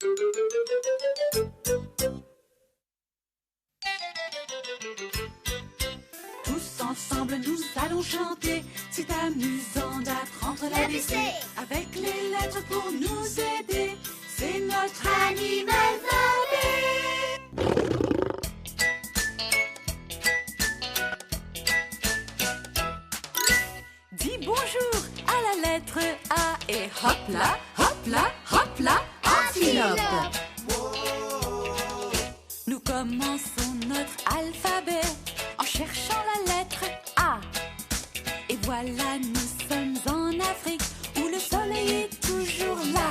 Tous ensemble nous allons chanter. C'est amusant d'apprendre l'ABC. Avec les lettres pour nous aider. C'est notre animal alphabet. Dis bonjour à la lettre A et hop là, hop là, hop là, antilope. Nous commençons notre alphabet en cherchant la lettre A. Et voilà, nous sommes en Afrique où le soleil est toujours là.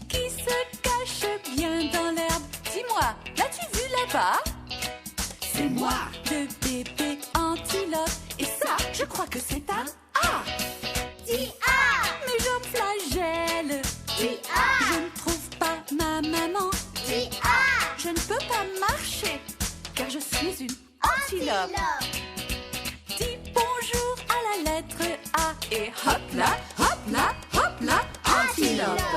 Qui se cache bien dans l'herbe? Dis-moi, l'as-tu vu là-bas? C'est moi, le bébé antilope. Et ça, je crois que c'est un A. Dis A. Mais je me flagelle. Dis A. Je ne trouve pas ma maman. Dis A. Je ne peux pas marcher car je suis une antilope. Dis bonjour à la lettre A et hop là, hop là, hop là, antilope.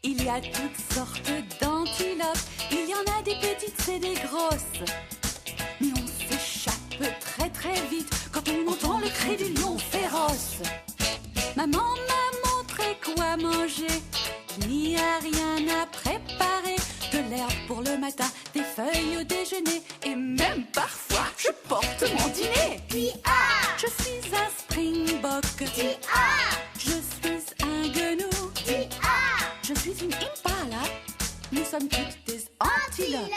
Il y a toutes sortes d'antilopes. Il y en a des petites et des grosses. Mais on s'échappe très très vite quand on entend le cri du lion féroce. Maman m'a montré quoi manger. Il n'y a rien à préparer. De l'herbe pour le matin, des feuilles au déjeuner. Et même parfois, je porte mon dîner. Dis A. Je suis un springbok. Dis A. Je suis un guenou. Dis A. Je suis une impala. Nous sommes toutes des antilopes.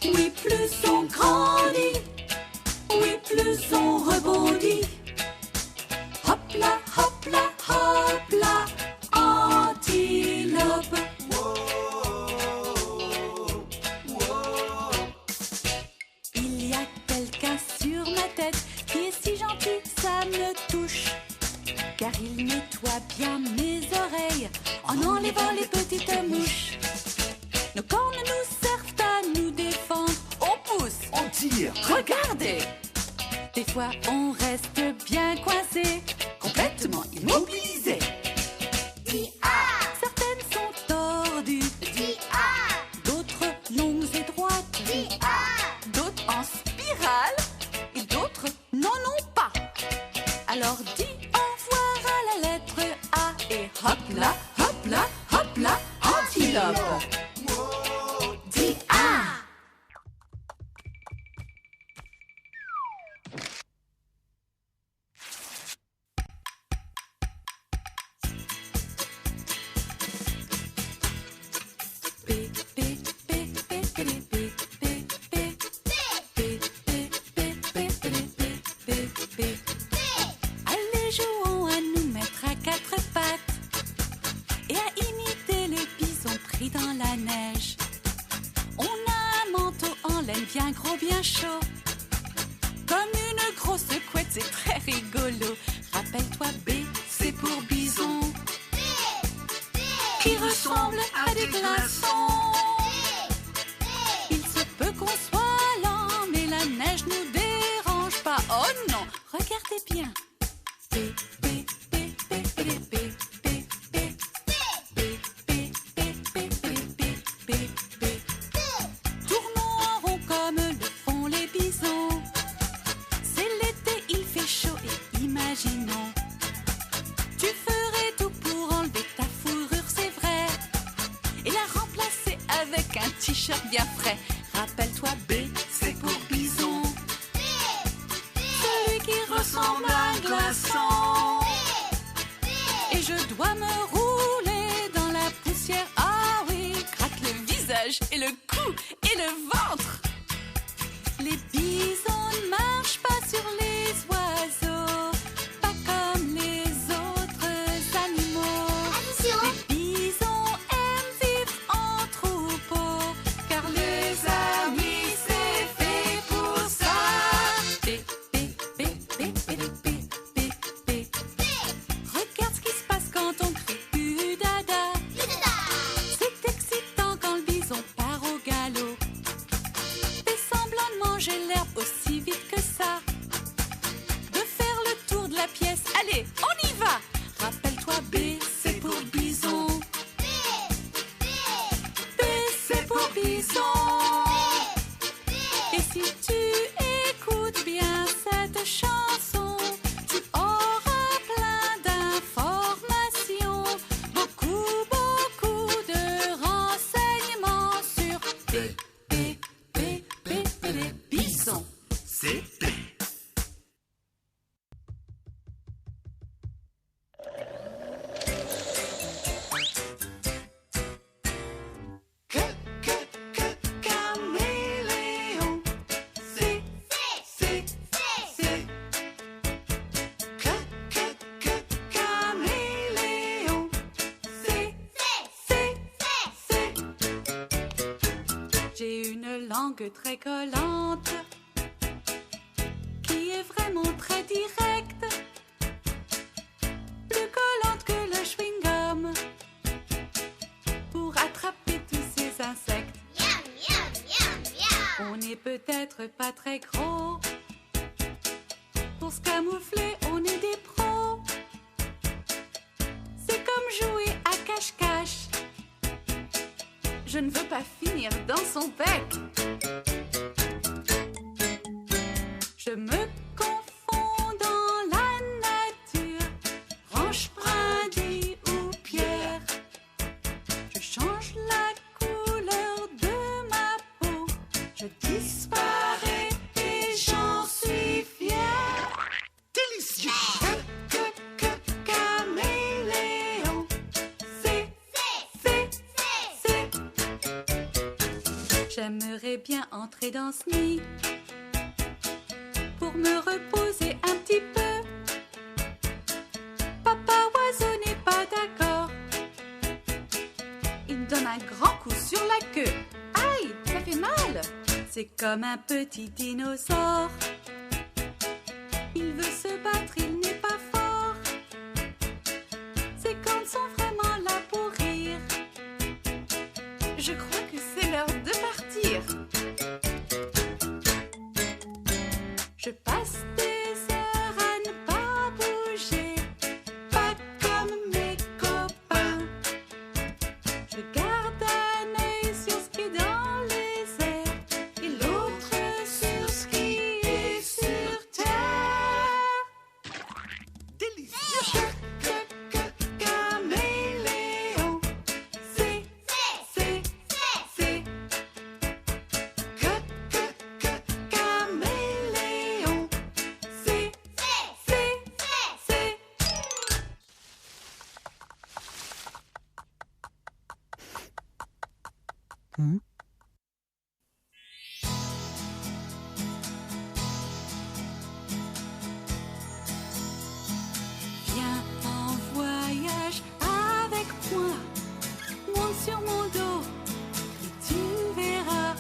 Oui, plus on grandit. Oui, plus on rebondit. Hop là, hop là, hop là, antilope. Il y a quelqu'un sur ma tête qui est si gentil que ça me touche. Car il nettoie bien mes oreilles en enlevant les petites mouches. Nos cornes nous servent à nous défendre. On pousse, On tire. regardez. Des fois on reste bien coincé, complètement immobilisé. Dis A. Certaines sont tordues, Dis A. d'autres longues et droites, Dis A. d'autres en spirale et d'autres n'en ont pas. Alors dis au revoir à la lettre A et hop là, antilope. Dis A. Allez, jouons à nous mettre à quatre pattes et à imiter les bisons pris dans la neige. On a un manteau en laine bien gros, bien chaud, comme une grosse couette, c'est très rigolo. Rappelle-toi, B, c'est pour bison, qui ressemble à des glaçons. Il se peut qu'on soit lent, mais la neige nous dérange pas. Oh non, regardez bien. B, B, B, B, B, B, B, B, B, B, B, B, B. Tournons en rond comme le font les bisons. C'est l'été, il fait chaud et imaginons. Tu ferais tout pour enlever ta fourrure, c'est vrai, et la remplacer avec un t-shirt bien frais. Rappelle-toi, B, c'est pour bison, celui qui ressemble à un glaçon. Et je dois me rouler dans la poussière. Ah oui, gratte le visage et le cou et le ventre. Les bisons ne marchent pas sur les oiseaux, pas comme les autres animaux. Attention. Les bisons aiment vivre en troupeau, car les amis c'est fait pour ça. B, B, B, B, B, B, B, B, B. Regarde ce qui se passe quand on crie Udada. C'est excitant quand le bison part au galop. Fais semblant de manger l'herbe aussi vite que ça, de faire le tour de la pièce. Allez, on y va. langue très collante, qui est vraiment très directe, plus collante que le chewing-gum, pour attraper tous ces insectes. Miam, miam, miam, miam. On n'est peut-être pas très gros, pour se camoufler on est des pros. C'est comme jouer à cache-cache. Je ne veux pas finir dans son bec. Je me confonds dans la nature, ranche, brindille ou pierre. Je change la couleur de ma peau, je disparais et j'en suis fière. Délicieux. Caméléon, c'est. J'aimerais bien entrer dans ce nid pour me reposer un petit peu. Papa oiseau n'est pas d'accord. Il me donne un grand coup sur la queue. Aïe, ça fait mal. C'est comme un petit dinosaure. Il veut se battre, il n'est pas fort. Ses cornes sont vraiment là pour rire. Je crois que c'est l'heure de partir. Je passe des heures à ne pas bouger, pas comme mes copains. Je garde un œil sur ce qui est dans les airs et l'autre sur ce qui est sur terre. Délicieux. Caméléon, c'est. Caméléon, c'est. Viens en voyage avec moi, monte sur mon dos et tu verras,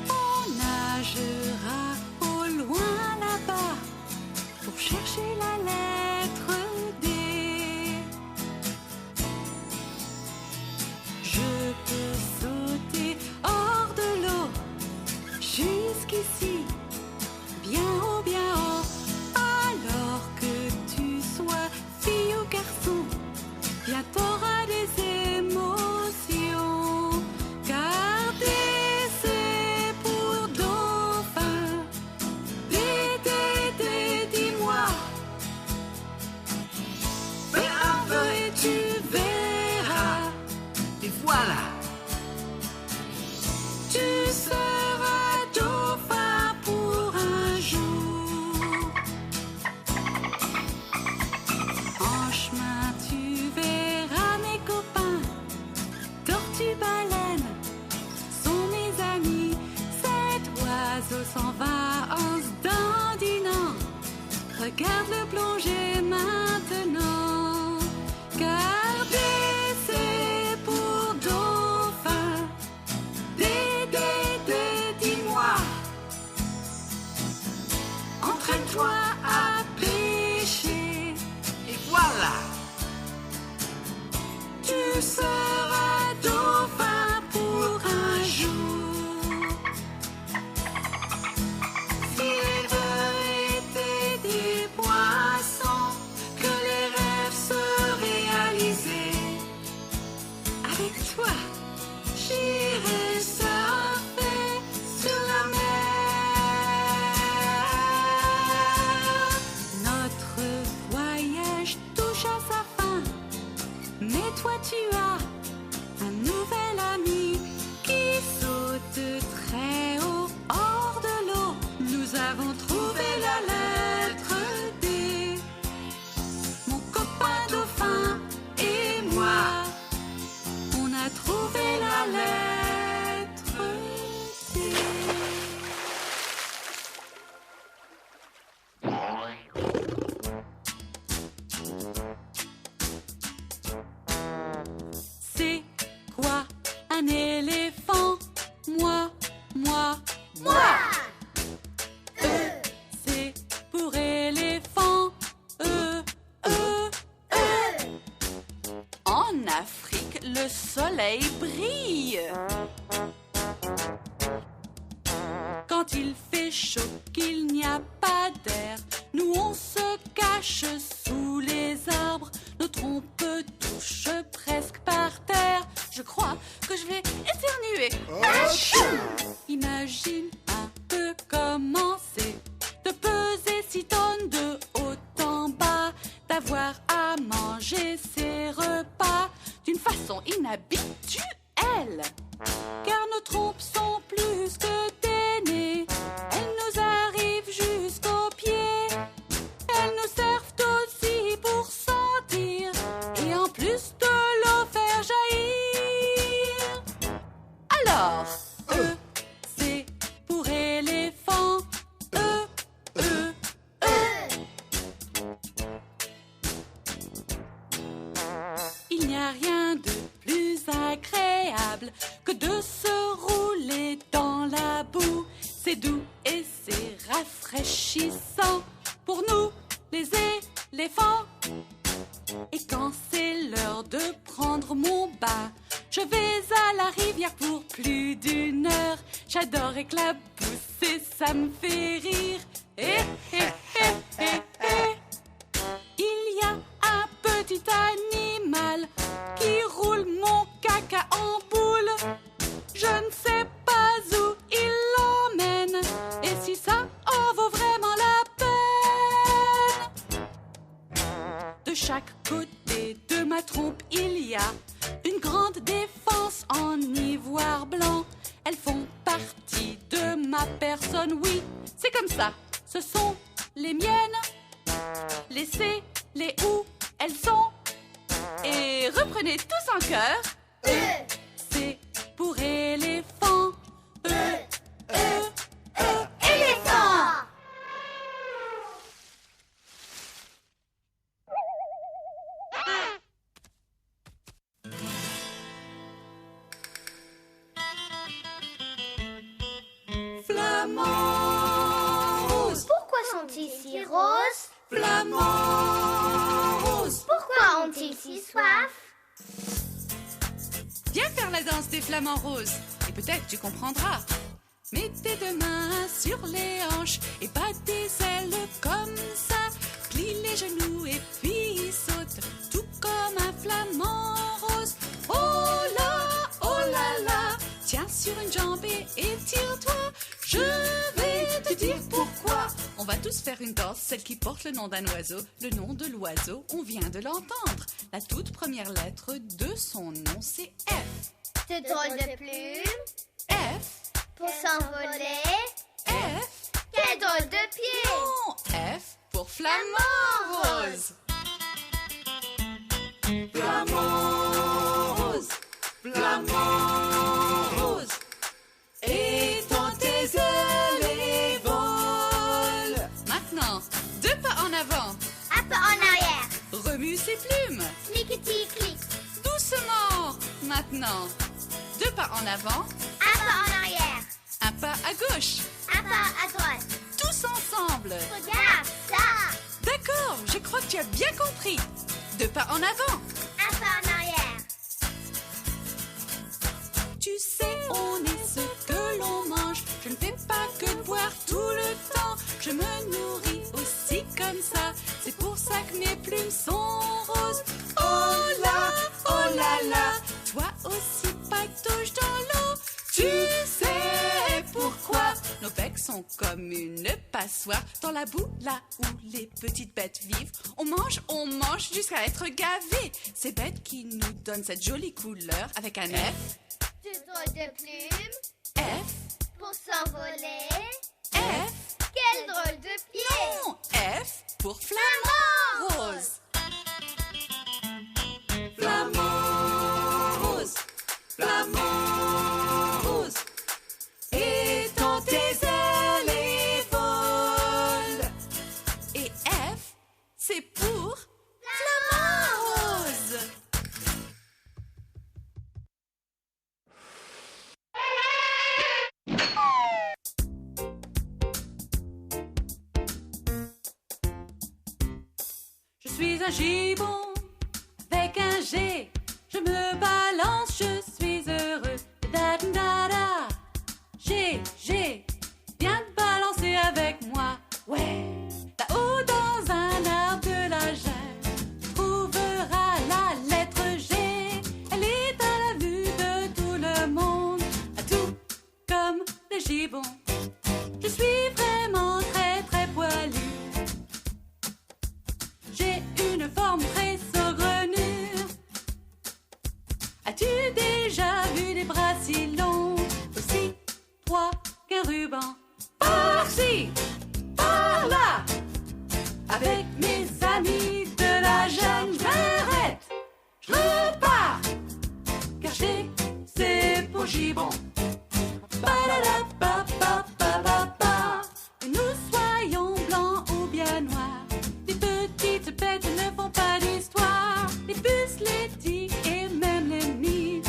on nagera au loin là-bas pour chercher la lettre D. Je peux sauter hors de l'eau jusqu'ici, bien haut, alors que tu sois fille ou garçon, bien t'auras des émotions. Gardez, c'est pour dauphin. Dis-moi. Fais un peu et tu verras. Et voilà. Tu seras dauphin pour un jour. En chemin, tu verras mes copains. Tortues, baleines sont mes amis. Cet oiseau s'en va en se dandinant. Regarde le plonger maintenant. Gardez, c'est pour dauphin. Dis-moi. Entraîne-toi à pêcher. Et voilà. Tu seras dauphin pour un jour. Vivre était des poissons, que les rêves se réalisaient. Avec toi, j'irai surfer sur la mer. Notre voyage touche à sa fin, mais toi tu as un nouvel ami qui saute très haut hors de l'eau. Nous avons trouvé la lettre D. Mon copain dauphin et moi, on a trouvé la lettre D. C'est quoi un Afrique, le soleil brille. Quand il fait chaud, qu'il n'y a pas d'air, nous on se cache sous les arbres. Nos trompes touchent presque par terre. Je crois que je vais éternuer. Imagine un peu comment c'est de peser 6 tonnes de haut en bas, d'avoir à manger ses repas d'une façon inhabituelle. Car nos trompes sont plus que des nez, elles nous arrivent jusqu'aux pieds. Elles nous servent aussi pour sentir et en plus de l'eau faire jaillir. Alors, c'est pour éléphants. Il n'y a rien de plus agréable que de se rouler dans la boue. C'est doux et c'est rafraîchissant pour nous, les éléphants. Et quand c'est l'heure de prendre mon bain, je vais à la rivière pour plus d'1 heure. J'adore éclabousser, ça me fait rire. Il y a un petit animal qui roule mon caca en boule. Je ne sais pas où il l'emmène et si ça en vaut vraiment la peine. De chaque côté de ma trompe, il y a une grande défense en ivoire blanc. Elles font partie de ma personne, oui, c'est comme ça. Ce sont les miennes. Laissez-les où elles sont. Et reprenez tous en chœur. C'est pour éléphants. Éléphant! Flamant rose, Pourquoi sont-ils si roses? flamant rose. Pourquoi ont-ils si soif? Viens faire la danse des flamants roses et peut-être tu comprendras. Mets tes 2 mains sur les hanches et bats tes ailes comme ça. Plie les genoux et puis saute, tout comme un flamant rose. Oh là là, tiens sur une jambe et étire-toi. Je vais te dire pourquoi. On va tous faire une danse, celle qui porte le nom d'un oiseau. Le nom de l'oiseau, on vient de l'entendre. La toute première lettre de son nom, c'est F. De drôles de plumes F, pour s'envoler. F, Quel drôle de pied! non, F pour flamant rose. Flamant rose, flamant rose. Étends tes ailes et vole. Maintenant, 2 pas en avant. Un peu en arrière. Remue ses plumes. Cliqueti-clic. Doucement. Maintenant, 2 pas en avant. Un peu en arrière. Un pas à gauche. Un pas à droite. Tous ensemble. Regarde ça. D'accord, je crois que tu as bien compris. 2 pas en avant. Un pas en arrière. Tu sais, on est ce que l'on mange. Je ne fais pas que boire tout le temps. Je me nourris aussi comme ça. C'est pour ça que mes plumes sont roses. Oh là là. Toi aussi patauge dans l'eau. Tu sais pourquoi? Nos becs sont comme une passoire dans la boue, là où les petites bêtes vivent. On mange jusqu'à être gavés. Ces bêtes qui nous donnent cette jolie couleur avec un F. De drôles de plumes F, pour s'envoler. F, Quel drôle de pied! non, F pour flamant rose. Flamant rose, flamant rose. Étends tes ailes et vole. Et F, c'est pour flamant rose. Je suis un gibbon avec un G. Je me balance, je suis heureux. Da da da da. J'ai bien de balancer avec moi. Ouais. Là-haut dans un arbre de la jungle, tu trouveras la lettre G. Elle est à la vue de tout le monde, tout comme le gibbon. Je suis vraiment très très poilu. J'ai une forme très saugrenue. As-tu déjà vu des bras si longs, aussi droits qu'un ruban? Par-ci, par-là, avec mes amis de la jungle, je m'arrête, je repars, car j'ai c'est pour gibbon. Ba-da-da-ba-ba-ba-ba-ba. Que nous soyons blancs ou bien noirs, les petites bêtes ne font pas d'histoire. Les puces, les tigres et même les mille.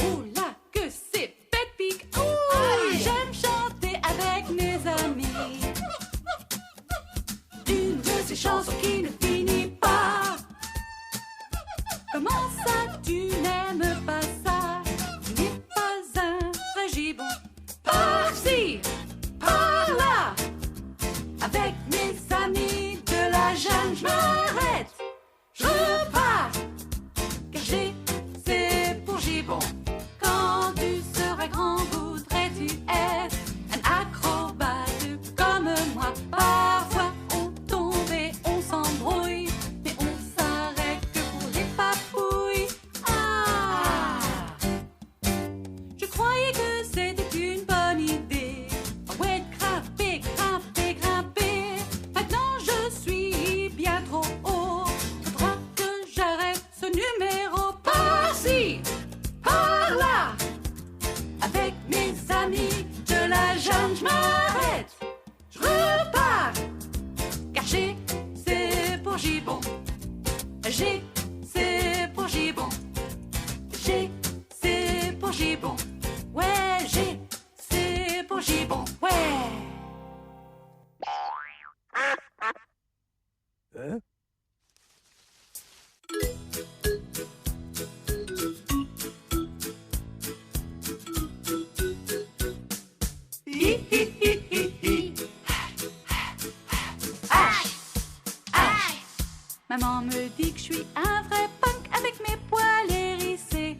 Oh là, que ces bêtes piquent. Ouh, j'aime chanter avec mes amis une de ces chansons qui ne finit pas. Comment ça, tu n'aimes pas ça? Tu n'es pas un vrai gibbon. Par-ci, par-là, avec mes amis de la jungle, je m'arrête, je repars, car j'ai c'est pour gibbon. Quand tu seras grand, voudrais-tu être un acrobate comme moi? Parfois on tombe et on s'embrouille, mais on s'arrête que pour les papouilles. Ah, je croyais que c'était une bonne idée. Ouais, grimper, grimper, grimper. Maintenant je suis bien trop haut. Faudra que j'arrête ce numéro. Par-ci, par-là, avec mes amis de la jungle, je m'arrête, je repars, car j'ai c'est pour gibbon. J'ai c'est pour gibbon. J'ai c'est pour gibbon. Ouais, j'ai c'est pour gibbon. Ouais. Hi, hi, hi, hi, hi. Maman me dit que je suis un vrai punk avec mes poils hérissés.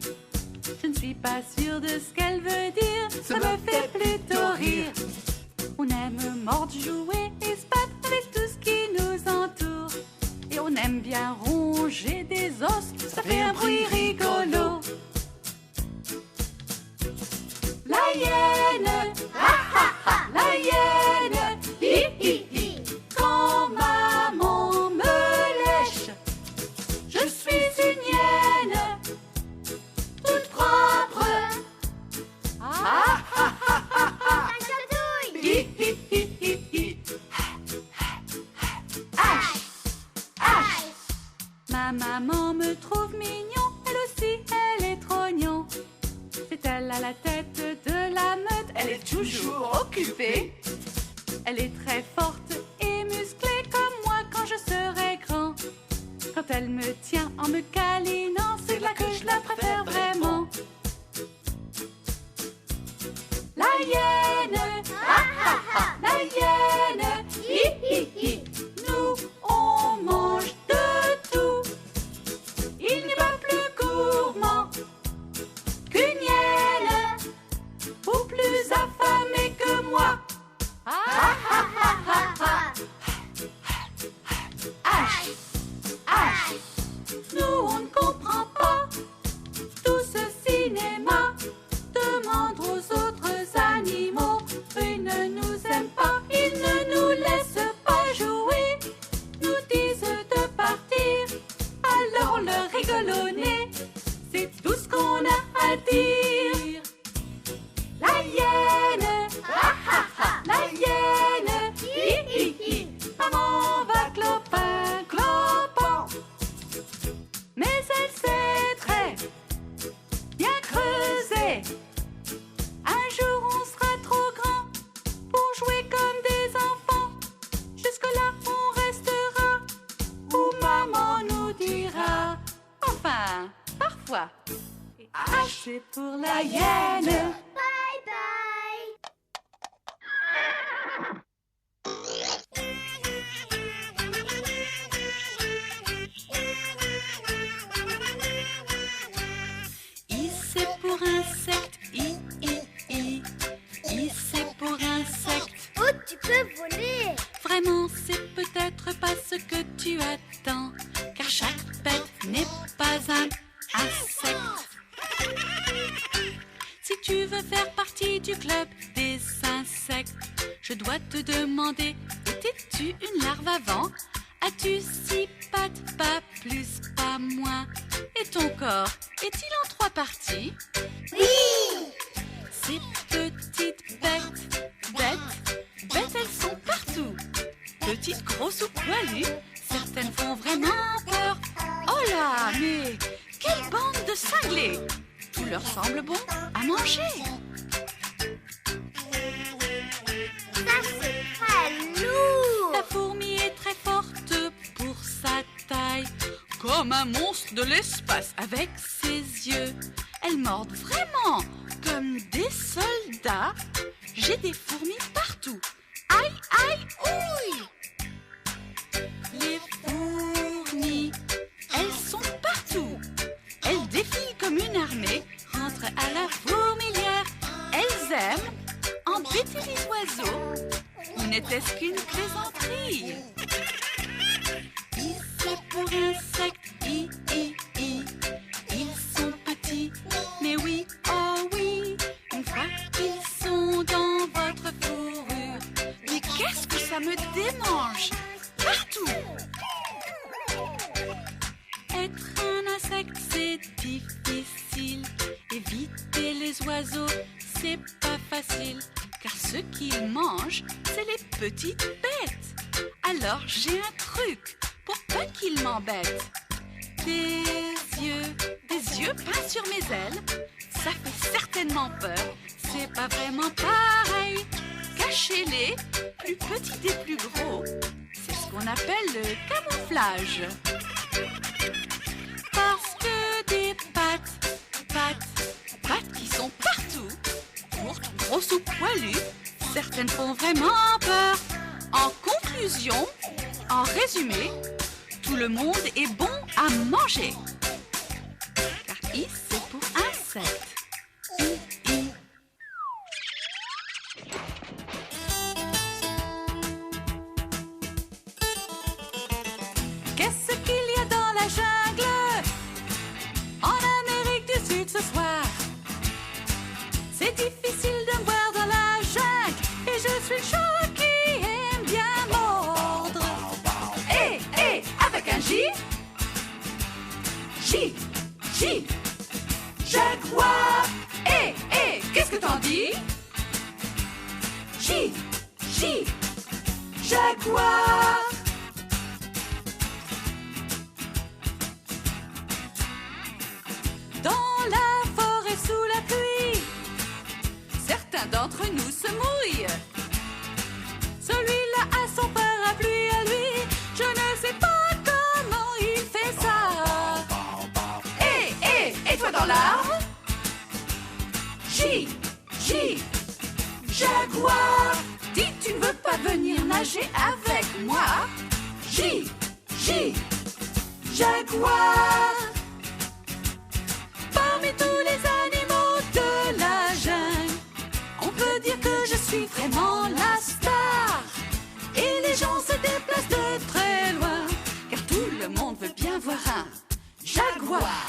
Je ne suis pas sûre de ce qu'elle veut dire, ça me fait plutôt rire. On aime mordre, jouer et se battre avec tout ce qui nous entoure. Et on aime bien ronger des os, ça fait un bruit rigolo. La hyène, la hyène, hi hi hi. Quand maman me lèche, je suis une hyène, toute propre. Ah ah ah ah ah. Un chatouille. Hi hi hi hi hi. Aïe, aïe. Ma maman me trouve mignon, elle aussi, elle est trognon. C'est elle à la tête de la meute, elle est toujours occupée. Elle est très forte et musclée comme moi quand je serai grand. Quand elle me tient en me câlinant, c'est là que je la préfère vraiment. La hyène, la hyène, hi hi hi. Nous, on mange de tout. Il n'est pas plus gourmand qu'une hyène, ou plus affamée que moi. Nous, on ne comprend pas tout ce cinéma. Demande aux autres animaux, ils ne nous aiment pas, ils ne fois. Et H, c'est pour la hyène. Bye bye. I, c'est pour insecte. I, I, I. I, c'est pour insecte. Oh, tu peux voler. Vraiment, c'est peut-être pas ce que tu attends, car chaque bête n'est pas un insecte. Si tu veux faire partie du club des insectes, je dois te demander, étais-tu une larve avant? As-tu 6 pattes, pas plus, pas moins? Et ton corps, est-il en 3 parties? Oui. Ces petites bêtes, elles sont partout. Petites, grosses ou poilues, certaines font vraiment peur. Oh là, mais quelle bande de cinglés! Tout leur semble bon à manger. Ça, c'est très lourd. La fourmi est très forte pour sa taille, comme un monstre de l'espace avec ses yeux. Elles mordent vraiment comme des soldats. J'ai des fourmis partout. Aïe, aïe, ouille! Les fourmis, elles sont partout. Elles défilent comme une armée, rentrent à la fourmilière. Elles aiment embêter les oiseaux. Ou n'était-ce qu'une plaisanterie? I, c'est pour insectes. I, I, I. Ils sont petits, mais oui, oh oui. Une fois qu'ils sont dans votre fourrure, mais qu'est-ce que ça me démange partout! Être un insecte, c'est difficile. Éviter les oiseaux, c'est pas facile. Car ce qu'ils mangent, c'est les petites bêtes. Alors j'ai un truc pour pas qu'ils m'embêtent. Des yeux peints sur mes ailes. Ça fait certainement peur. C'est pas vraiment pareil. Cachez-les, plus petits et plus gros. C'est ce qu'on appelle le camouflage. Parce que des pattes qui sont partout, courtes, grosses ou poilues, certaines font vraiment peur. En conclusion, en résumé, tout le monde est bon à manger. Car I, c'est pour insecte. I, I. Qu'est-ce qu'il y a dans la jungle en Amérique du Sud ce soir? C'est difficile de me voir dans la jungle et je suis le chat qui aime bien mordre. Avec un J. J, jaguar. Qu'est-ce que t'en dis? J, jaguar. Dans la forêt sous la pluie, certains d'entre nous se mouillent. Celui-là a son parapluie à lui, je ne sais pas comment il fait ça. Et toi dans l'arbre? J, jaguar. Dis, tu ne veux pas venir nager avec moi? J, jaguar. Parmi tous les animaux de la jungle, on peut dire que je suis vraiment la star. Et les gens se déplacent de très loin, car tout le monde veut bien voir un jaguar.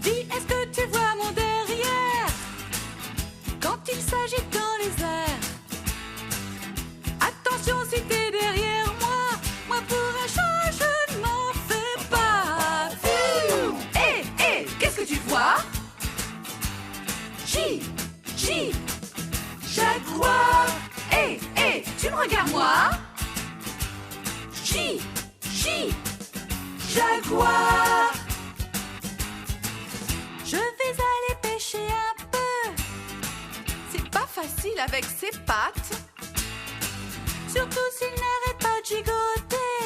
Dis, est-ce que tu vois mon derrière quand il s'agite dans les airs? Attention si t'es derrière moi pour un chat je ne m'en fais pas. Qu'est-ce que tu vois? J, jaguar. Tu me regardes moi? J, jaguar. Je vais aller pêcher un peu. C'est pas facile avec ses pattes. Surtout s'il n'arrête pas de gigoter.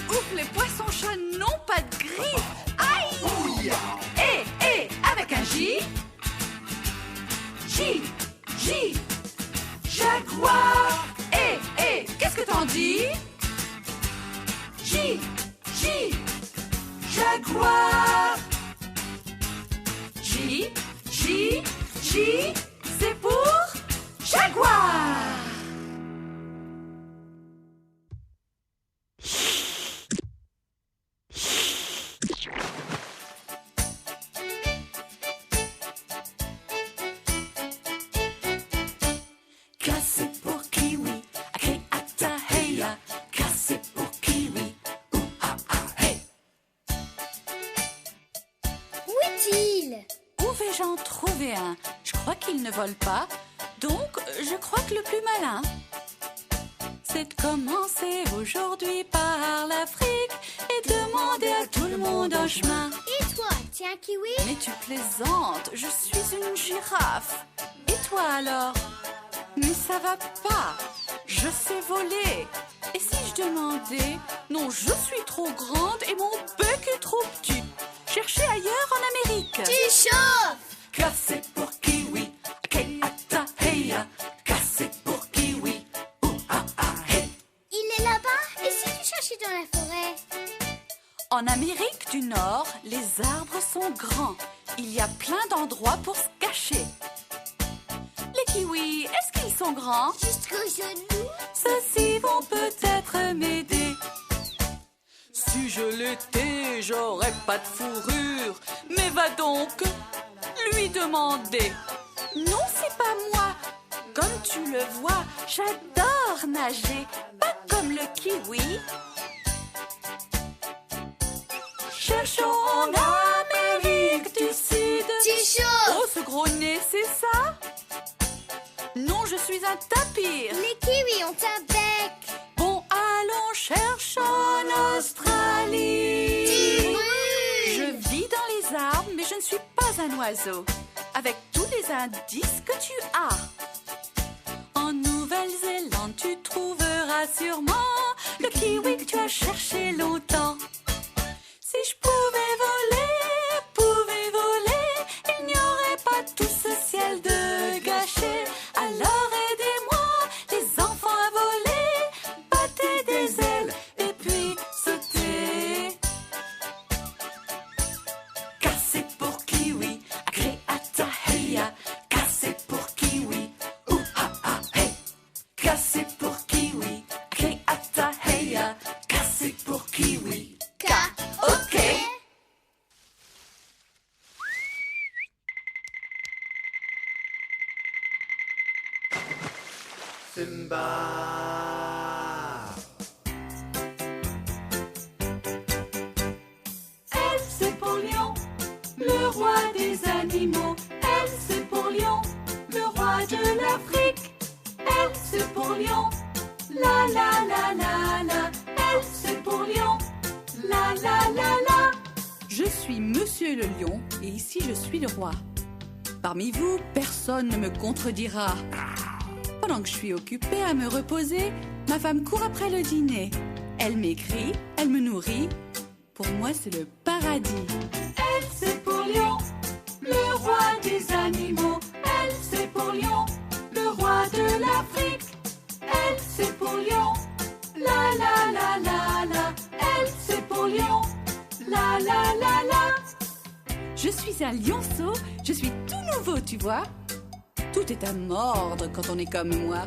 Ouf, les poissons chats n'ont pas de griffes. Aïe! Jaguar. J, c'est pour Jaguar. K c'est pour kiwi, K-A-T-A, hey-ya. K c'est pour kiwi, hey. Où est-il? Où vais-je en trouver un? Je crois qu'il ne vole pas, donc je crois que le plus malin, c'est de commencer aujourd'hui par l'Afrique et demander à tout le monde un chemin. Et toi, tiens un kiwi? Mais tu plaisantes, je suis une girafe. Et toi alors? Mais ça va pas, je sais voler. Et si je demandais? Non, je suis trop grande et mon bec est trop petit. Cherchez ailleurs en Amérique. Tu chauffes! K c'est pour kiwi, K-A-T-A, hey-ya. K c'est pour kiwi, hey. Il est là-bas? Et si tu cherchais dans la forêt? En Amérique du Nord, les arbres sont grands. Il y a plein d'endroits pour se cacher. Les kiwis, est-ce qu'ils sont grands? Jusqu'aux genoux? Ceux-ci vont peut-être m'aider. Si je l'étais, j'aurais pas de fourrure. Mais va donc lui demander. Non, c'est pas moi. Comme tu le vois, j'adore nager. Pas comme le kiwi. Cherchons en Amérique du Sud. Tu chauffes! Oh, ce gros nez, c'est ça? Non, je suis un tapir. Les kiwis ont un bec! Bon, allons chercher en Australie. Tu brûles! Je vis dans les arbres, mais je ne suis pas un oiseau. Avec tous les indices que tu as. En Nouvelle-Zélande, tu trouveras sûrement le kiwi que tu as cherché longtemps. Si je pouvais voler, il n'y aurait pas tout ce ciel de gâché. Alors aidez-moi, les enfants, à voler. Battez des ailes et puis sautez. K c'est pour kiwi, K-A-T-A, hey-ya. K c'est pour kiwi, hey. K c'est pour kiwi, K-A-T-A, hey-ya. K c'est pour kiwi. K. Ok. Simba. L c'est pour lion, le roi des animaux. L c'est pour lion, le roi de l'Afrique. L c'est pour lion, la la la la la. L c'est pour lion, la la la la. Je suis Monsieur le Lion et ici je suis le roi. Parmi vous, personne ne me contredira. Pendant que je suis occupée à me reposer, ma femme court après le dîner. Elle m'écrit, elle me nourrit. Pour moi, c'est le paradis. Elle, c'est pour lion, le roi des animaux. Elle, c'est pour lion, le roi de l'Afrique. Elle, c'est pour lion, la la la la la. Elle, c'est pour lion, la la la la. Je suis un lionceau, je suis tout nouveau, tu vois. Tout est à mordre quand on est comme moi.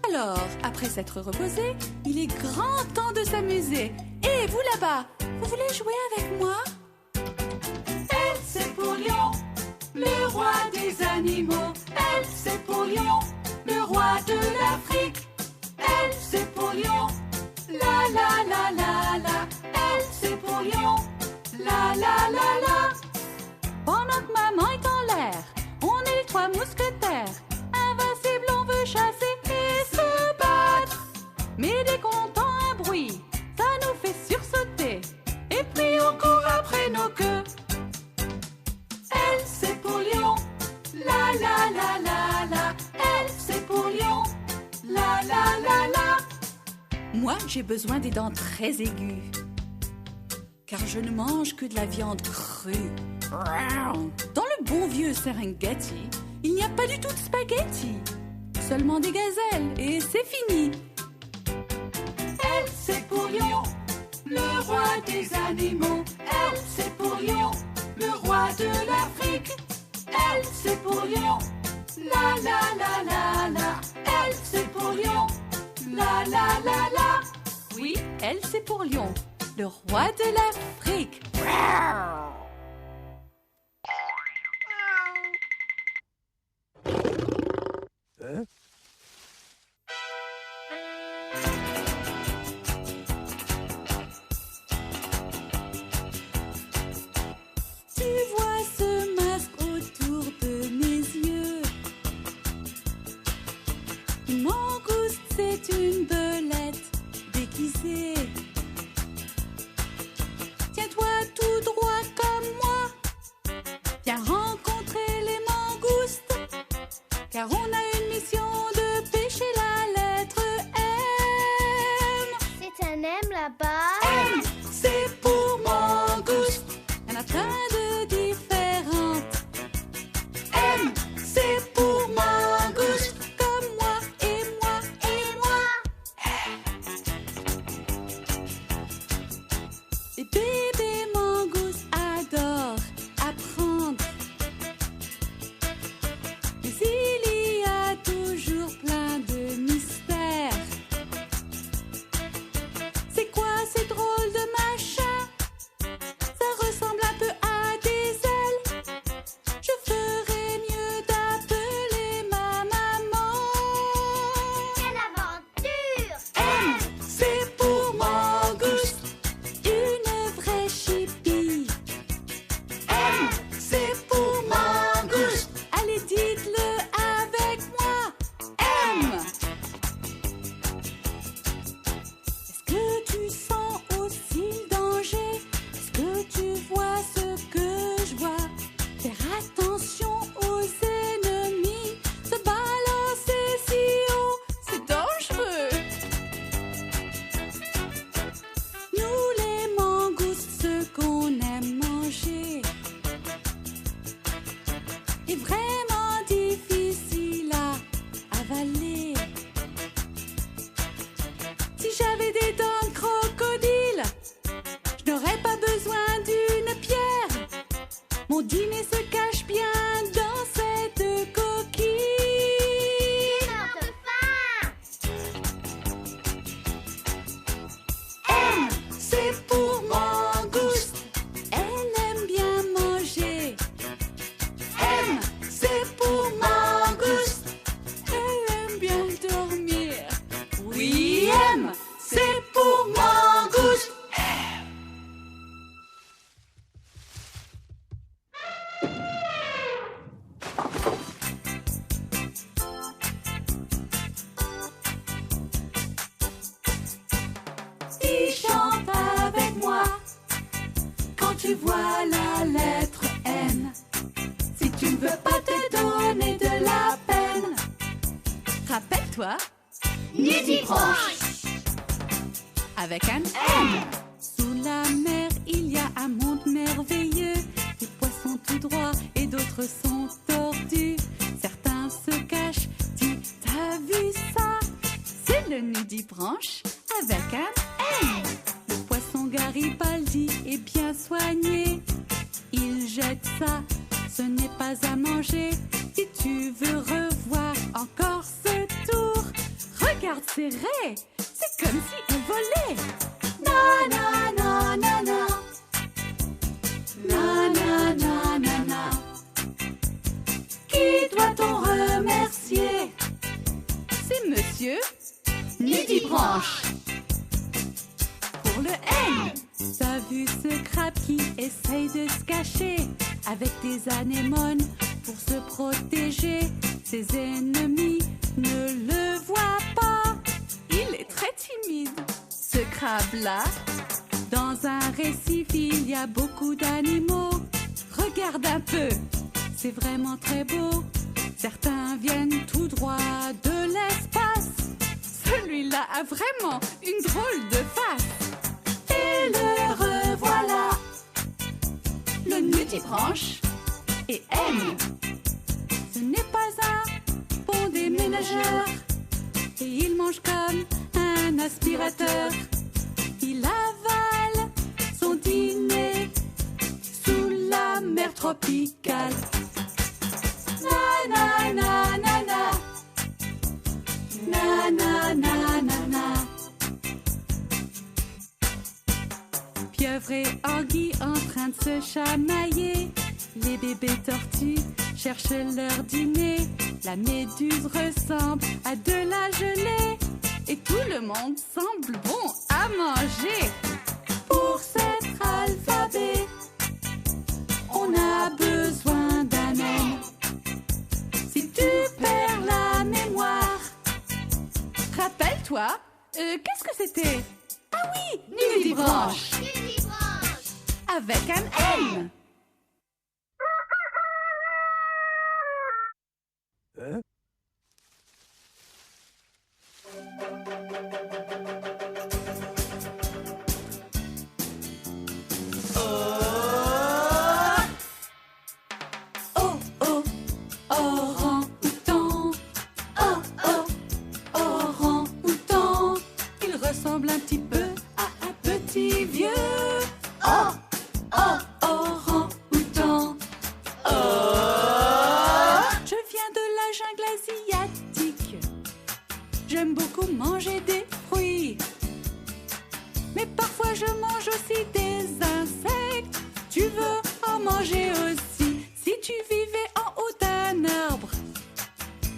Alors, après s'être reposé, il est grand temps de s'amuser. Et vous là-bas, vous voulez jouer avec moi? Elle, c'est pour lion, le roi des animaux. Elle, c'est pour lion, le roi de l'Afrique. Elle, c'est pour lion, la la la la la. Elle, c'est pour lion, la la la la. Pendant que maman est en l'air, on est les trois mousquetaires. Invincible, on veut chasser et se battre. Mais dès qu'on entend un bruit, ça nous fait sursauter. Et puis on court après nos queues. Elle, c'est pour lion, la la la la la. Elle, c'est pour lion, la la la la. Moi, j'ai besoin des dents très aiguës, car je ne mange que de la viande crue. Dans le bon vieux Serengeti, il n'y a pas du tout de spaghetti, seulement des gazelles, et c'est fini. Elle, c'est pour lion, le roi des animaux. c'est pour lion. La la la la la. L c'est pour lion. La la la la. Oui, L c'est pour lion, le roi de l'Afrique. Tu vois ce masque autour de mes yeux. Une mangouste, c'est une belette déguisée. Tiens-toi tout droit comme moi. Viens rencontrer les mangoustes. Car on a une mission de pêcher la lettre M. C'est un M là-bas. M, c'est pour mangouste. Il y en a plein de différentes. M, c'est pour mangouste. Comme moi et moi et moi. Les bébés mangoustes adorent apprendre. Mais il y a toujours plein de mystères. C'est quoi ces drôles de machins? Ça ressemble un peu à des ailes. Je ferais mieux d'appeler ma maman. Quelle aventure! M, c'est pour mangouste, une vraie chipie. M, c'est pour mangouste. Allez, dites-le avec moi. M. Est-ce que tu sens aussi le danger? Est-ce que tu vois ce que je vois? Faire attention aux ennemis. Se balancer si haut, c'est dangereux. Nous les mangoustes, ce qu'on aime manger est vraiment difficile à avaler. Si j'avais des dents de crocodile, je n'aurais pas besoin d'une pierre. Mon dîner se cache bien dans cette coquille. Notre faim! M, c'est pour mangouste. Elle aime bien manger. M, c'est pour mangouste. Elle aime bien dormir. Oui, M, c'est pour mangouste. Dis, chante avec moi quand tu vois la lettre N. Si tu ne veux pas te donner de la peine, rappelle-toi, Nudibranche! avec un M. Sous la mer, il y a un monde merveilleux. Des poissons tout droits et d'autres sont tordus. Certains se cachent, dis, t'as vu ça? C'est le nudibranche avec un M. Le poisson Garibaldi est bien soigné. Il jette ça, ce n'est pas à manger. Si tu veux revoir encore ce tour, regarde ses raies, c'est comme si elle volait. Na na na na na. Na na na na na. Qui doit-on remercier? C'est Monsieur Nudibranche. Pour le N, t'as vu ce crabe qui essaye de se cacher avec des anémones pour se protéger. Ses ennemis ne le voient pas. Il est très timide, ce crabe-là. Dans un récif, il y a beaucoup d'animaux. Regarde un peu, c'est vraiment très beau. Certains viennent tout droit de l'espace. Celui-là a vraiment une drôle de face. Et le revoilà, le nudibranche et M. Ce n'est pas un bon déménageur. Et il mange comme un aspirateur. Il avale son dîner sous la mer tropicale. pieuvre et anguille en train de se chamailler. Les bébés tortues cherchent leur dîner. La méduse ressemble à de la gelée. Et tout le monde semble bon à manger. Pour cet alphabet, on a besoin d'un N. Si tu perds la mémoire, rappelle-toi, qu'est-ce que c'était? Ah oui, nudibranche. Avec un N. Orang-outan. Oh, oh, orang-outan. Il ressemble un petit peu à un petit vieux. Oh, oh, orang-outan. Je viens de la jungle asiatique. J'aime beaucoup manger des fruits. Mais parfois je mange aussi des insectes. Tu veux en manger aussi? Si tu vivais en haut d'un arbre,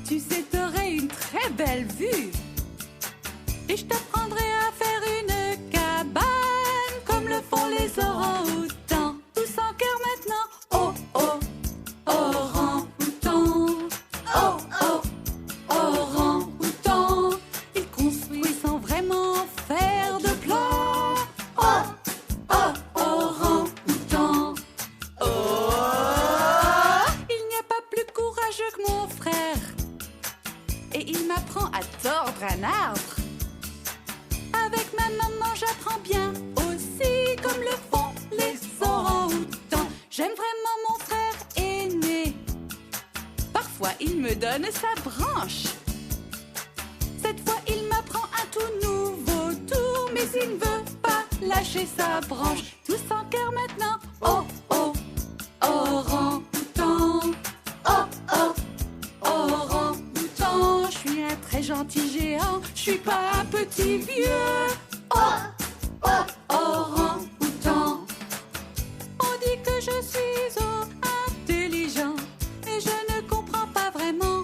tu sais, t'aurais une très belle vue. Et je t'apprendrai à faire une cabane comme le font les orang-outans. Tous en chœur maintenant. Oh, oh, orang-outan. Oh, oh, orang-outan. Ils construisent sans vraiment faire de plan. Oh, oh, orang-outan. Il n'y a pas plus courageux que mon frère. Et il m'apprend à tordre un arbre. Avec ma maman, j'apprends bien aussi, comme le font les orang-outans. J'aime vraiment mon frère aîné. Parfois, il me donne sa branche. Cette fois, il m'apprend un tout nouveau tour, mais il ne veut pas lâcher sa branche. Tous en chœur maintenant. Oh, oh, orang-outan. Oh, oh, orang-outan. Je suis un très gentil géant, je suis pas un petit vieux. Oh, oh, orang-outan. On dit que je suis intelligent, mais je ne comprends pas vraiment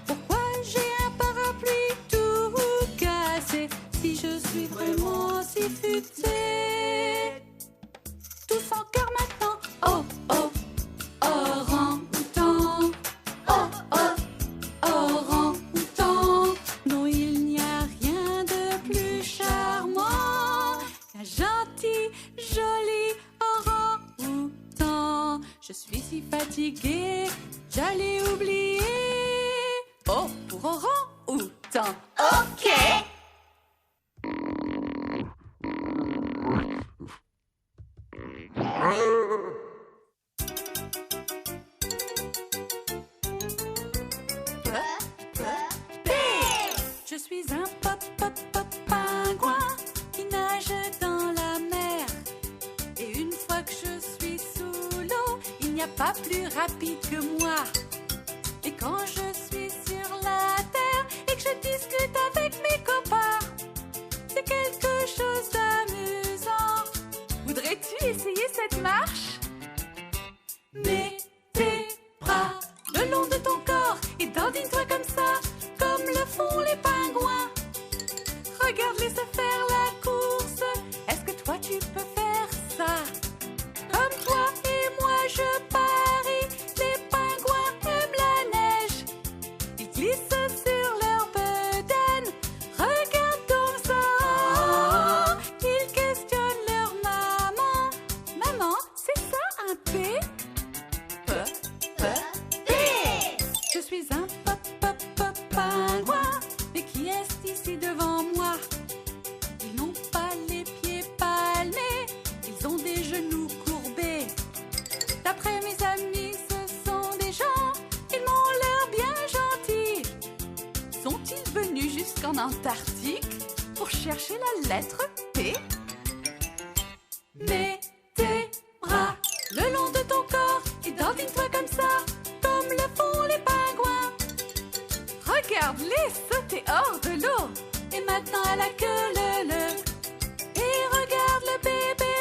pourquoi j'ai un parapluie tout cassé. Si je suis vraiment si futé. Tous en chœur maintenant. Oh, oh, orang-outan. Oh, oh, orang-outan. Non, il n'y a rien de plus charmant qu'un gentil, joli orang-outan. Je suis si fatiguée, j'allais oublier. Oh, pour orang-outan. Ok. Je suis un pingouin qui nage dans la mer. Et une fois que je suis sous l'eau, il n'y a pas plus rapide que moi. Et quand je suis sur la terre et que je discute avec mes copains, c'est quelque chose d'amusant. Voudrais-tu essayer cette marche? Mets tes bras le long de ton corps et dandine-toi comme ça, comme le font les pingouins. Regarde-les se faire la course. Est-ce que toi tu peux faire ça? Comme toi et moi je parie, les pingouins aiment la neige. Ils glissent sur leur bedaine. Regarde donc ça. Ils questionnent leur maman. Maman, c'est ça un P? Je suis un pingouin. Mais qui est ici devant moi? Ils n'ont pas les pieds palmés, ils ont des genoux courbés. D'après mes amis, ce sont des gens, ils m'ont l'air bien gentils. Sont-ils venus jusqu'en Antarctique pour chercher la lettre P? Mets tes bras le long de ton corps et dandine-toi comme ça, comme le font les pingouins. Regarde-les sauter hors de l'eau. Et maintenant à la queue leu. Et regarde le bébé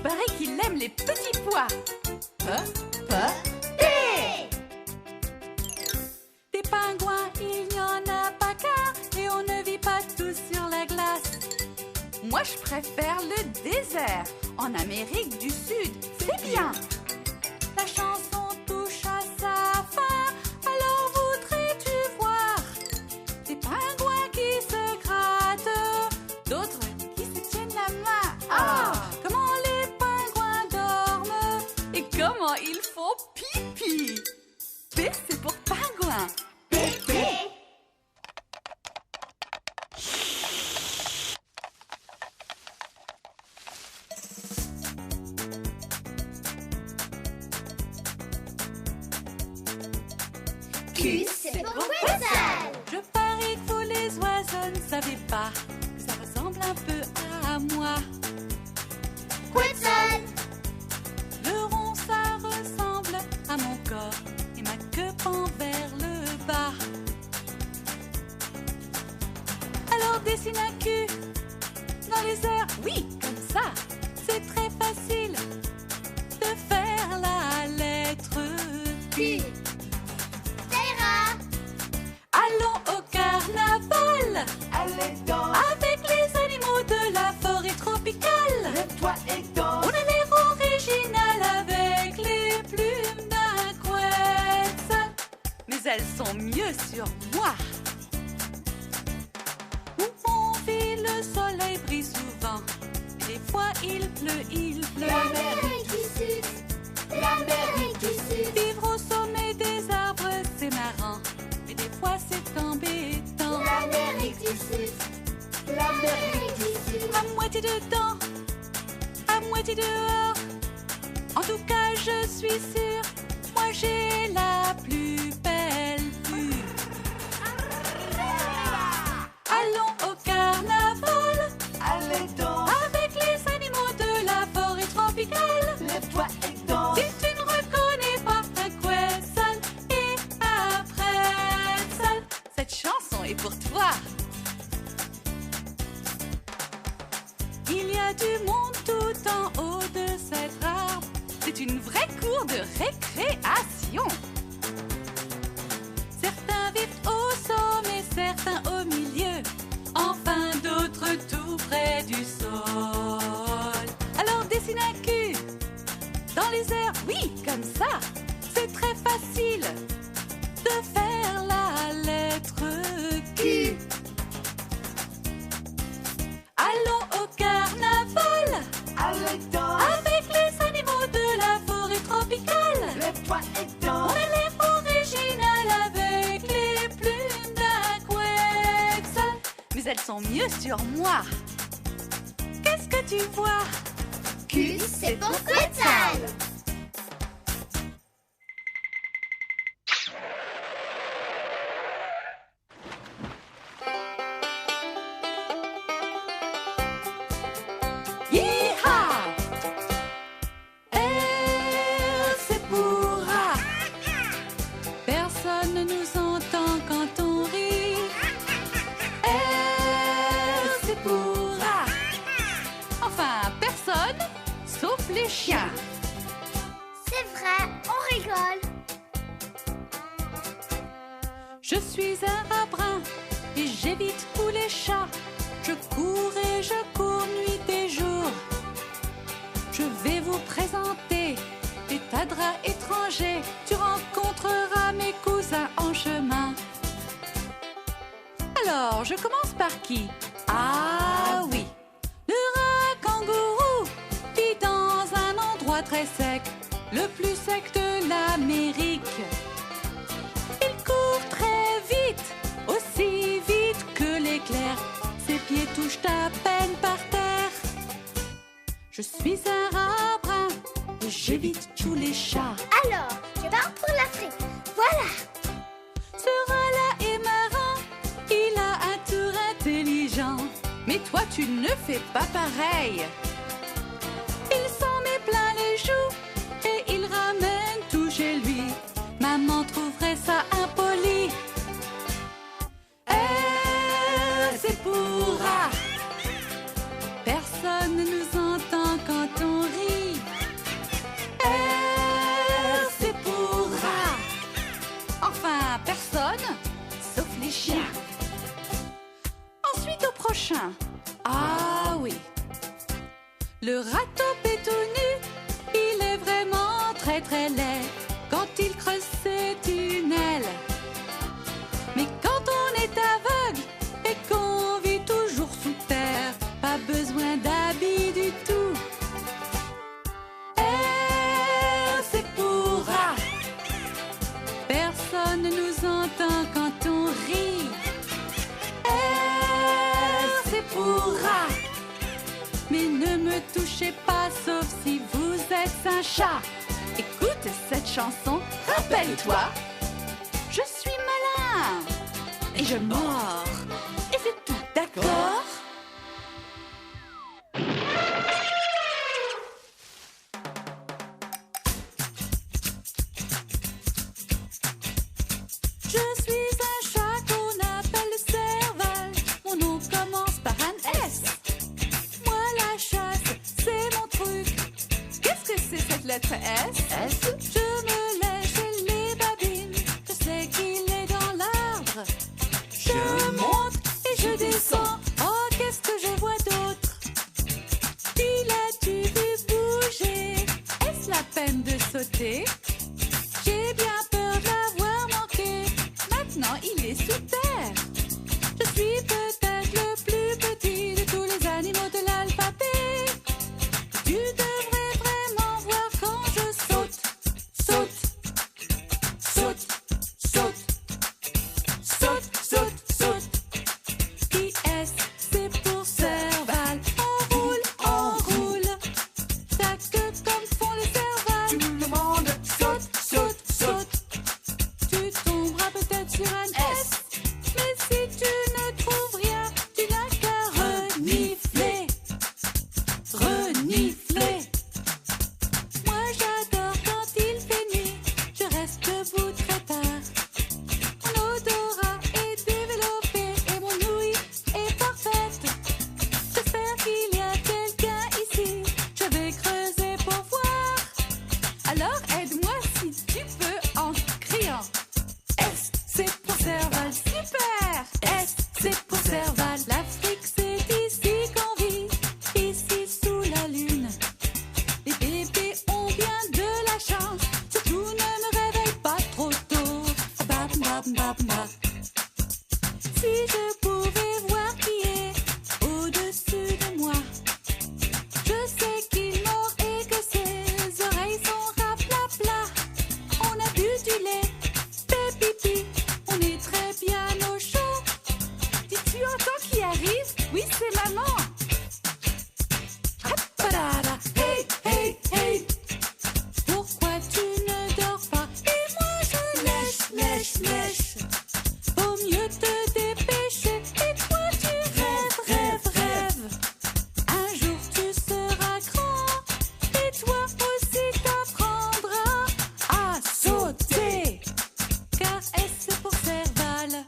paraît qu'il aime les petits pois. Des pingouins, il n'y en a pas qu'un, et on ne vit pas tous sur la glace. Moi, je préfère le désert, en Amérique du Sud, c'est bien. La chanson touche à sa fin, alors voudrais-tu voir des pingouins qui se grattent, d'autres qui se tiennent la main. Ah, comment les pingouins dorment et comment ils font pipi. P, c'est pour pingouin. Q, c'est pour Quetzal. Je parie que vous les oiseaux ne savez pas que ça ressemble un peu à moi. Quetzal. Le rond, ça ressemble à mon corps et ma queue pend vers le bas. Alors dessine un cul dans les airs, oui, comme ça. C'est très facile de faire la lettre Q. Allons au carnaval. Allez danse, Avec les animaux de la forêt tropicale. lève-toi et danse. On a l'air original avec les plumes d'un Quetzal. Mais elles sont mieux sur moi. Où on vit, le soleil brille souvent. Et des fois il pleut. L'Amérique du Sud. L'Amérique du Sud. Vivre au sommet des arbres, c'est marrant. Mais des fois c'est embêtant. L'Amérique du Sud. L'Amérique du Sud. À moitié dedans, à moitié dehors. En tout cas, je suis sûre, moi j'ai la plus belle vue. Allons au carnaval Allez danse, avec les animaux de la forêt tropicale. lève-toi et danse. Si tu ne reconnais pas un Quetzal et un pretzel, cette chanson est pour toi. Il y a du monde tout en haut de cet arbre. C'est une vraie cour de récréation. Certains vivent au sommet, certains au milieu. Enfin d'autres tout près du sol. Alors dessine un cul dans les airs, oui, comme ça. C'est très facile de faire la lettre Q. Allons au carnaval Allez danse, avec les animaux de la forêt tropicale. lève-toi et On danse. a l'air original avec les plumes d'un Quetzal. Mais elles sont mieux sur moi. Qu'est-ce que tu vois? Q, c'est pour Quetzal. Yeehaw! Elle, c'est pour A. Personne ne nous entend quand on rit. Elle, c'est pour A. Enfin, personne, sauf les chiens. C'est vrai, on rigole. Je suis un rat brun et j'évite tous les chats. Je cours et je cours nuit et jour. Je vais vous présenter des tas de rats étrangers. Tu rencontreras mes cousins en chemin. Alors, je commence par qui? Ah oui, le rat kangourou vit dans un endroit très sec, le plus sec de l'Amérique. Il court très vite, aussi vite que l'éclair. Ses pieds touchent à peine par terre. Je suis un rat brun et j'évite tous les chats. Alors, je pars pour l'Afrique. Voilà. Ce rat-là est marrant, il a un tour intelligent. Mais toi, tu ne fais pas pareil. Il s'en met plein les joues et il ramène tout chez lui. Maman trouverait ça impoli. C'est pour rat. Personne ne nous entend quand on rit. machin. Ah oui. Le râteau pétonu, il est vraiment très très laid quand il creuse ses tunnels. Mais quand on est aveugle et qu'on vit toujours sous terre, pas besoin d'habits du tout. R, c'est pour rat. Personne ne nous entend quand on rit. R, c'est pour rat. Mais ne me touchez pas sauf si vous êtes un chat. Écoute cette chanson, rappelle-toi. Je suis malin et je mords. Et c'est tout, d'accord? Je suis un chat qu'on appelle le Serval. Mon nom commence par un S. Moi la chasse, c'est mon truc. Qu'est-ce que c'est cette lettre S? Je me lèche les babines. Je sais qu'il est dans l'arbre. Je monte et je descends. Oh, qu'est-ce que je vois d'autre? Qui l'as-tu vu bouger? Est-ce la peine de sauter? J'ai bien peur de l'avoir manqué. Maintenant, il est sous terre. Je suis peut-être le plus petit de tous les animaux de l'alphabet. Tu devrais vraiment voir quand je saute. Saute. Saute. Saute. Saute, saute, saute. Qui est-ce? C'est pour Serval. On roule. Ta queue comme font les Servals. Tout le monde saute, saute, saute. Tu tomberas peut-être sur un S. Mais si tu ne trouves rien, tu n'as qu'à renifler. Renifler. Moi j'adore quand il fait nuit. Je reste debout très tard. Mon odorat est développé et mon ouïe est parfaite. J'espère qu'il y a quelqu'un ici. Je vais creuser pour voir. Alors aide-moi si tu peux en criant. S, c'est pour Serval, super. S, c'est pour Serval. L'Afrique, c'est ici qu'on vit, ici sous la lune. Les bébés ont bien de la chance. Surtout ne me réveille pas trop tôt. Bap, bap, bap, bap. Si je pouvais voir qui est au-dessus de moi, je sais qu'il mord et que ses oreilles sont raplapla. On a bu du lait, fait pipi, on est très bien au chaud. Dis-tu entends qui arrive? Oui, c'est maman. Hop-padada, hey, hey, hey. Pourquoi tu ne dors pas? Et moi je lèche, lèche, lèche. Vaut mieux te dépêcher. Et toi tu rêves, rêves, rêves. Un jour tu seras grand. Et toi aussi t'apprendras à sauter. Car S pour Serval.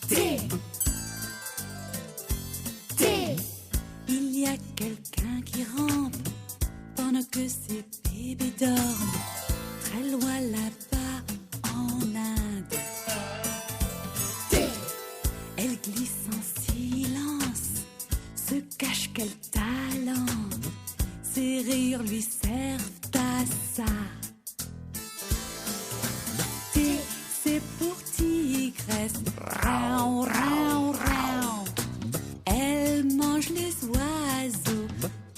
T. T. Il y a quelqu'un qui rampe pendant que ses bébés dorment, très loin là-bas en Inde. T. Elle glisse en silence, se cache quel talent. Ses rires lui servent à ça. T, c'est pour tigresse. Rao, rao, rao. Elle mange les oiseaux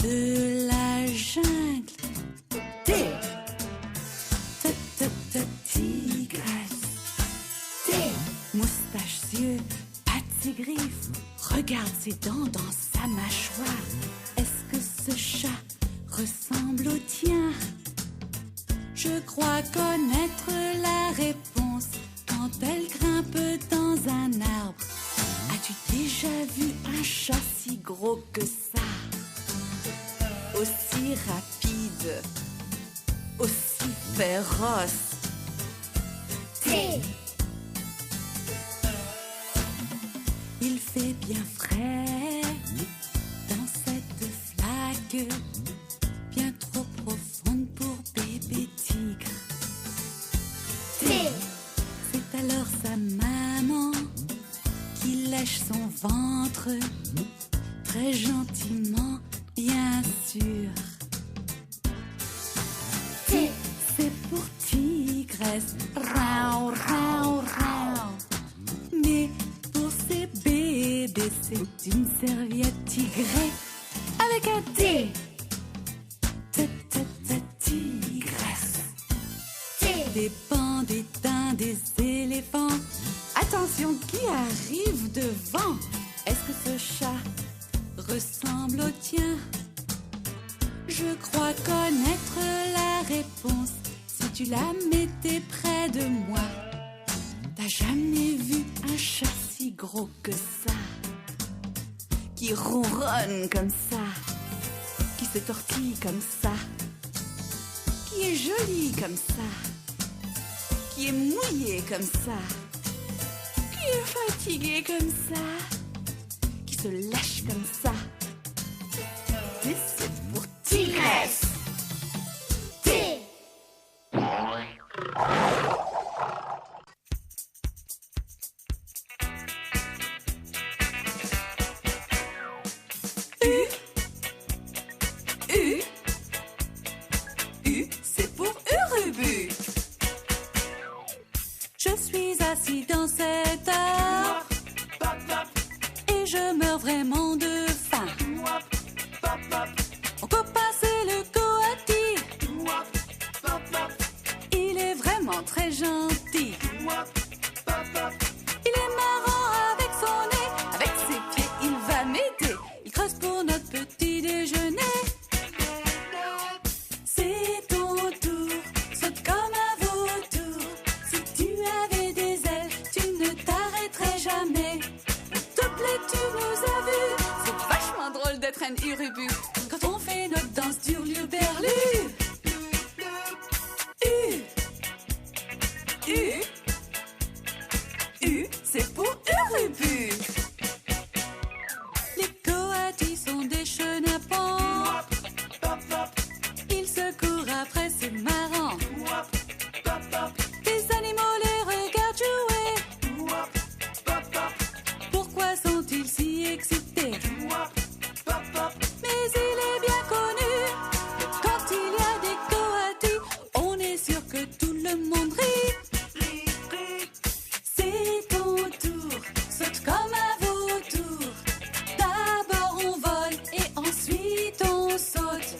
de la jungle. T, ta, ta, ta, tigresse. T. Moustache, yeux, pattes et griffes. Regarde ses dents dans sa mâchoire. Est-ce que ce chat ressemble au tien? Je crois connaître la réponse quand elle grimpe dans un arbre. As-tu déjà vu un chat si gros que ça? Aussi rapide, aussi féroce. T. Il fait bien frais queue bien trop profonde pour bébé tigre. T. C'est alors sa maman qui lèche son ventre très gentiment, bien sûr. T. C'est pour tigresse, rao, rao, rao. Mais pour ces bébés, c'est une serviette tigrée avec un T. Tigresse. T. Des bancs, des daims, des éléphants. Attention, qui arrive devant? Est-ce que ce chat ressemble au tien? Je crois connaître la réponse si tu la mettais près de moi. T'as jamais vu un chat si gros que ça, qui ronronne comme ça, qui se tortille comme ça, qui est joli comme ça, qui est mouillé comme ça, qui est fatigué comme ça, qui se lâche comme ça. Et c'est pour tigresse. T. U, c'est pour Urubu. Je suis assis dans cette heure et je meurs vraiment de faim. Mon copain c'est le coati. Il est vraiment très gentil. Il est marrant avec son nez, avec ses pieds il va m'aider. Il creuse pour notre petit déjeuner. C'est ton tour, saute comme un vautour. Si tu avais des ailes, tu ne t'arrêterais jamais. S'il te plaît, tu nous as vus. C'est vachement drôle d'être un urubu quand on fait notre danse d'hurluberlu. U, c'est pour urubu. Les coatis sont des chenapans. Ils se courent après, c'est marrant. Les animaux les regardent jouer. Pourquoi sont-ils si excités? Mais il est bien connu que quand il y a des coatis, on est sûr que tout le monde rit. C'est ton tour, saute comme un vautour. D'abord on vole et ensuite on saute.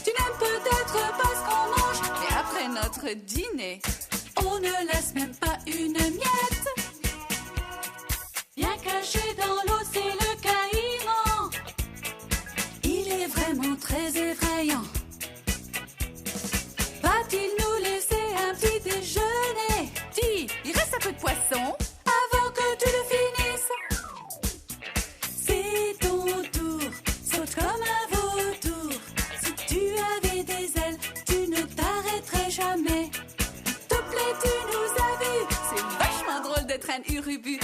Tu n'aimes peut-être pas ce qu'on mange, et après notre dîner, on ne laisse même pas une miette. Bien caché dans l'eau, c'est le caïman. Il est vraiment très effrayant. Va-t-il nous laisser un petit déjeuner? Dis, il reste un peu de poisson avant que tu le finisses. C'est ton tour, saute comme un vautour. Si tu avais des ailes, tu ne t'arrêterais jamais. S'il te plaît, tu nous as vus. C'est vachement drôle d'être un urubu.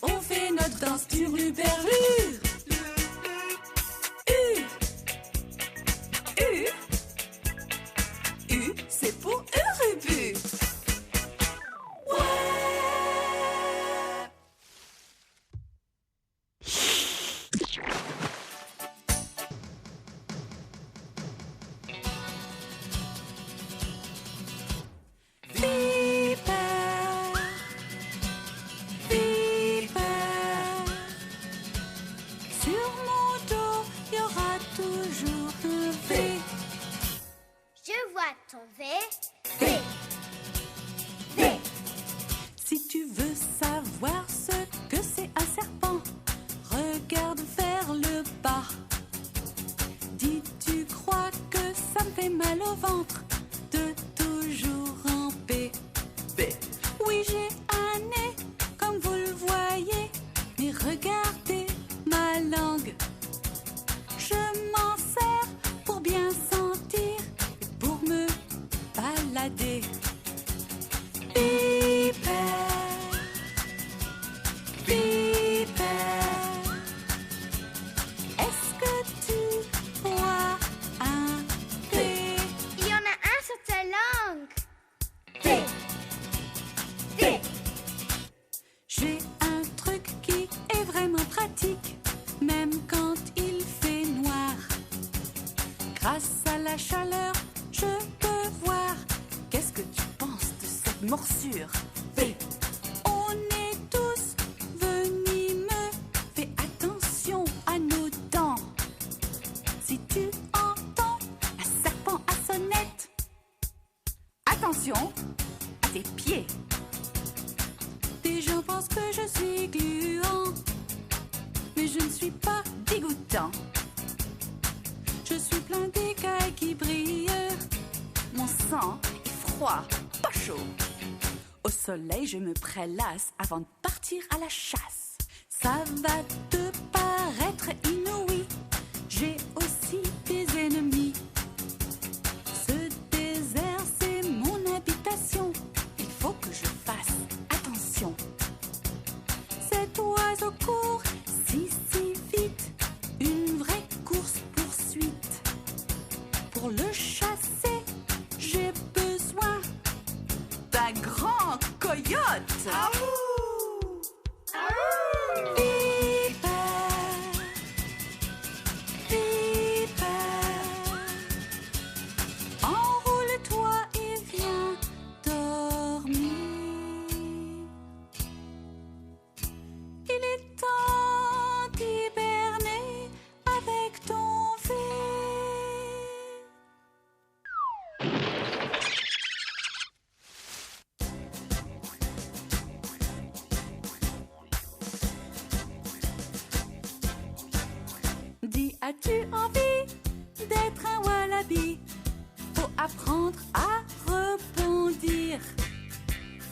On fait notre danse d'hurluberlu. U, c'est pour urubu. Ouais. Sur mon dos, il y aura toujours un V. Je vois ton V. V. Si tu veux savoir ce que c'est un serpent, regarde vers le bas. Dis, tu crois que ça me fait mal au ventre de toujours ramper? B. Oui, j'ai un nez, comme vous le voyez, mais regardez ma langue. Je m'en sers pour bien sentir et pour me balader. Pipette, pipette, est-ce que tu crois à morsure. V. On est tous venimeux. Fais attention à nos dents. Si tu entends un serpent à sonnette, attention à tes pieds. Des gens pensent que je suis gluant, mais je ne suis pas dégoûtant. Je suis plein d'écailles qui brillent. Mon sang est froid, pas chaud. Au soleil, je me prélasse avant de partir à la chasse. Ça va te paraître inouï, j'ai aussi des ennemis. Ce désert, c'est mon habitation. Il faut que je fasse attention. Cet oiseau court si vite, une vraie course-poursuite. Pour le chasser, j'ai besoin d'un grand coyote. Enroule-toi et viens dormir. Il est temps d'hiberner avec ton V. Dis, as-tu envie d'être un wallaby? Faut apprendre à rebondir.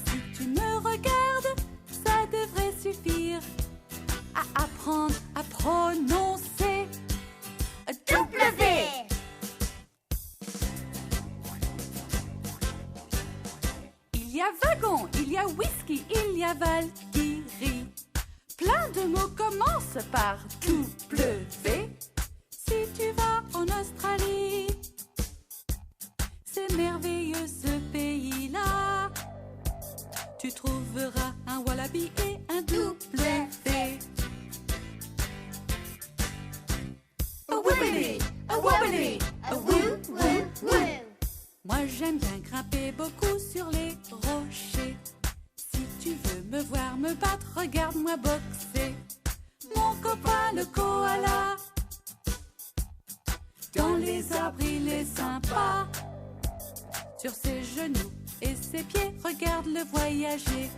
Si tu me regardes, ça devrait suffire à apprendre à prononcer W. Il y a wagon, il y a whisky, il y a Valkyrie. Plein de mots commencent par W. Si tu vas en Australie, c'est merveilleux ce pays-là. Tu trouveras un wallaby et un W. A wibbly, a wobbly, a woo, woo, woo. Moi j'aime bien grimper beaucoup sur les rochers. Si tu veux me voir me battre, regarde-moi boxer. Mon copain le koala, dans les arbres il est sympa. Sur ses genoux et ses pieds, regarde-le voyager.